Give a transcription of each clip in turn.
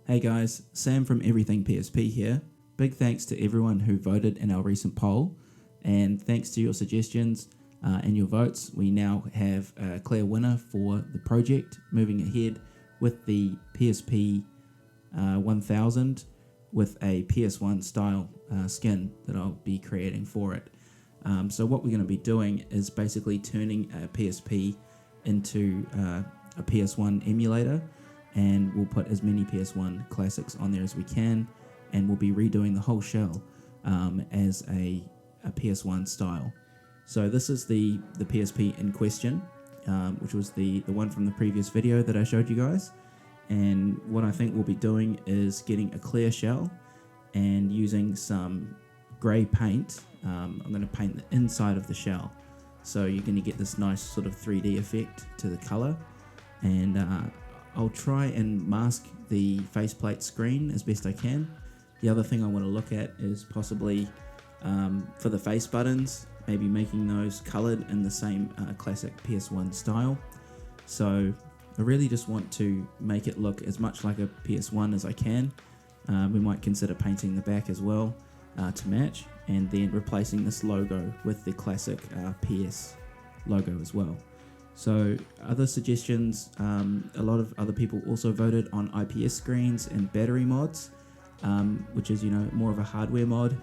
Hey guys, Sam from Everything PSP here. Big thanks to everyone who voted in our recent poll, and thanks to your suggestions and your votes, we now have a clear winner for the project, moving ahead with the PSP 1000 with a PS1-style skin that I'll be creating for it. So what we're going to be doing is basically turning a PSP into a PS1 emulator, and we'll put as many PS1 classics on there as we can, and we'll be redoing the whole shell as a PS1 style. So this is the PSP in question, which was the one from the previous video that I showed you guys. And what I think we'll be doing is getting a clear shell and using some grey paint. I'm going to paint the inside of the shell, so you're going to get this nice sort of 3D effect to the colour. And I'll try and mask the faceplate screen as best I can. The other thing I want to look at is possibly for the face buttons, maybe making those coloured in the same classic PS1 style. So I really just want to make it look as much like a PS1 as I can. We might consider painting the back as well to match, and then replacing this logo with the classic PS logo as well. So other suggestions, a lot of other people also voted on IPS screens and battery mods, which is, more of a hardware mod.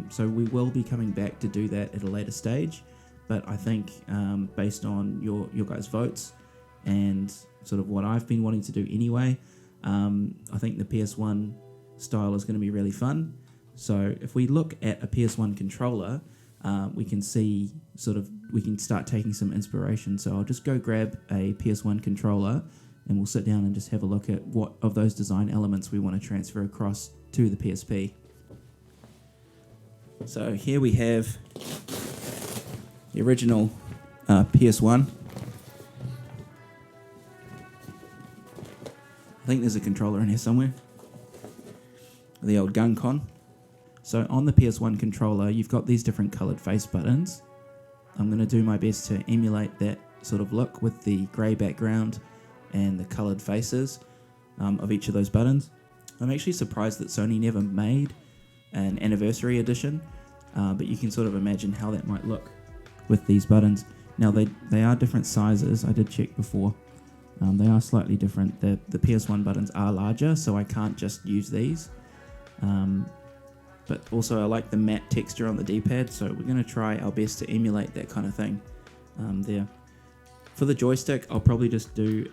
So we will be coming back to do that at a later stage, but I think based on your guys' votes and sort of what I've been wanting to do anyway, I think the PS1 style is going to be really fun. So if we look at a PS1 controller, we can see we can start taking some inspiration. So I'll just go grab a PS1 controller and we'll sit down and just have a look at what of those design elements we want to transfer across to the PSP. So here we have the original PS1. I think there's a controller in here somewhere. The old gun con. So on the PS1 controller, you've got these different coloured face buttons. I'm going to do my best to emulate that sort of look with the grey background and the coloured faces of each of those buttons. I'm actually surprised that Sony never made an anniversary edition, but you can sort of imagine how that might look with these buttons. Now they are different sizes, I did check before. They are slightly different. The PS1 buttons are larger, so I can't just use these. But also I like the matte texture on the D-pad, so we're going to try our best to emulate that kind of thing there. For the joystick, I'll probably just do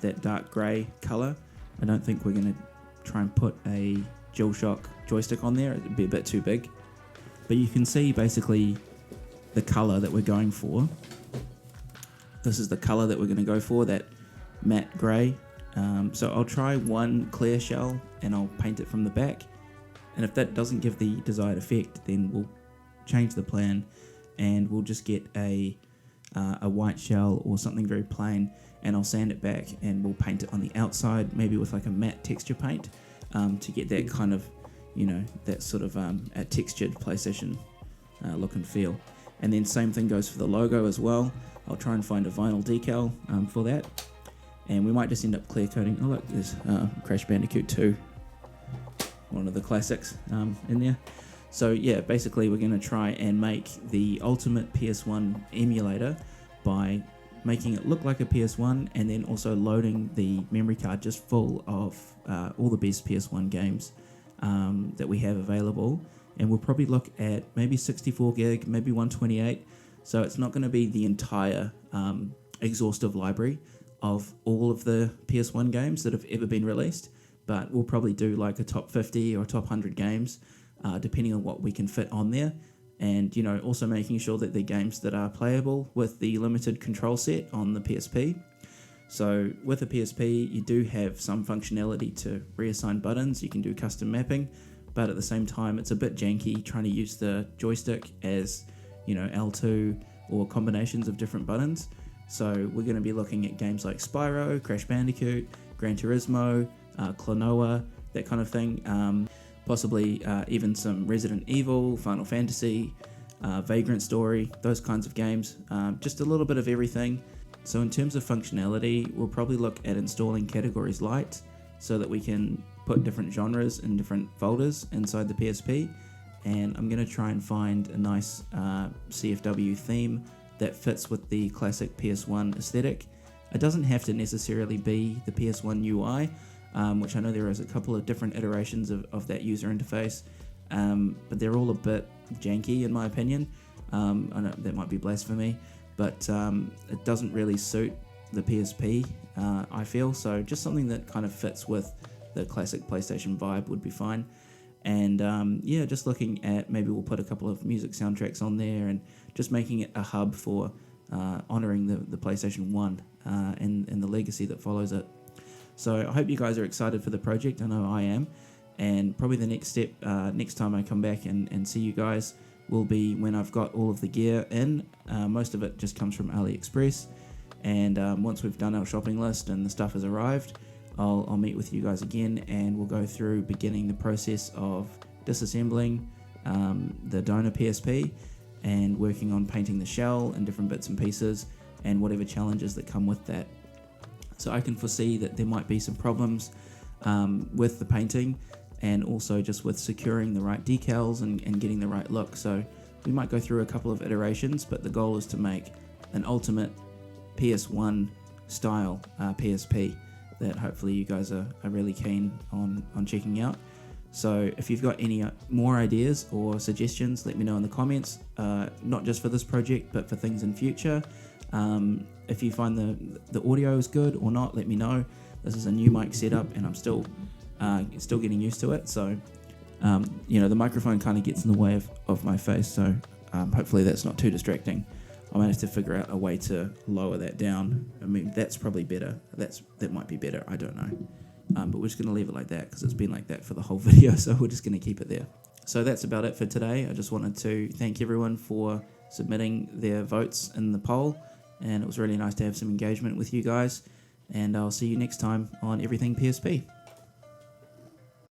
that dark grey colour. I don't think we're going to try and put a DualShock joystick on there, it'd be a bit too big. But you can see basically the colour that we're going for. This is the colour that we're going to go for, that matte grey. So I'll try one clear shell and I'll paint it from the back. And if that doesn't give the desired effect, then we'll change the plan and we'll just get a white shell or something very plain, and I'll sand it back and we'll paint it on the outside, maybe with like a matte texture paint to get that kind of, that sort of a textured PlayStation look and feel. And then same thing goes for the logo as well. I'll try and find a vinyl decal for that. And we might just end up clear coating. Oh look, there's Crash Bandicoot 2. One of the classics in there. So yeah, basically we're going to try and make the ultimate PS1 emulator by making it look like a PS1, and then also loading the memory card just full of all the best PS1 games that we have available. And we'll probably look at maybe 64 gig, maybe 128. So it's not going to be the entire exhaustive library of all of the PS1 games that have ever been released, but we'll probably do like a top 50 or top 100 games, depending on what we can fit on there. And, also making sure that they're games that are playable with the limited control set on the PSP. So with a PSP, you do have some functionality to reassign buttons. You can do custom mapping, but at the same time, it's a bit janky trying to use the joystick as, L2 or combinations of different buttons. So we're going to be looking at games like Spyro, Crash Bandicoot, Gran Turismo, Klonoa, that kind of thing. Possibly even some Resident Evil, Final Fantasy, Vagrant Story, those kinds of games. Just a little bit of everything. So in terms of functionality, we'll probably look at installing Categories Lite so that we can put different genres in different folders inside the PSP. And I'm going to try and find a nice CFW theme that fits with the classic PS1 aesthetic. It doesn't have to necessarily be the PS1 UI, which I know there is a couple of different iterations of that user interface, but they're all a bit janky in my opinion. I know that might be blasphemy, but it doesn't really suit the PSP, I feel. So just something that kind of fits with the classic PlayStation vibe would be fine. And yeah, just looking at maybe we'll put a couple of music soundtracks on there and just making it a hub for honouring the PlayStation 1 and the legacy that follows it. So I hope you guys are excited for the project. I know I am. And probably the next step, next time I come back and see you guys, will be when I've got all of the gear in. Most of it just comes from AliExpress. And once we've done our shopping list and the stuff has arrived, I'll meet with you guys again, and we'll go through beginning the process of disassembling the donor PSP and working on painting the shell and different bits and pieces and whatever challenges that come with that. So I can foresee that there might be some problems with the painting and also just with securing the right decals and getting the right look. So we might go through a couple of iterations, but the goal is to make an ultimate PS1-style PSP that hopefully you guys are really keen on checking out. So if you've got any more ideas or suggestions, let me know in the comments, not just for this project, but for things in future. If you find the audio is good or not, let me know. This is a new mic setup and I'm still getting used to it. So, the microphone kind of gets in the way of my face. So hopefully that's not too distracting. I might have to figure out a way to lower that down. I mean, that's probably better. That might be better. I don't know. But we're just going to leave it like that because it's been like that for the whole video. So we're just going to keep it there. So that's about it for today. I just wanted to thank everyone for submitting their votes in the poll. And it was really nice to have some engagement with you guys. And I'll see you next time on Everything PSP.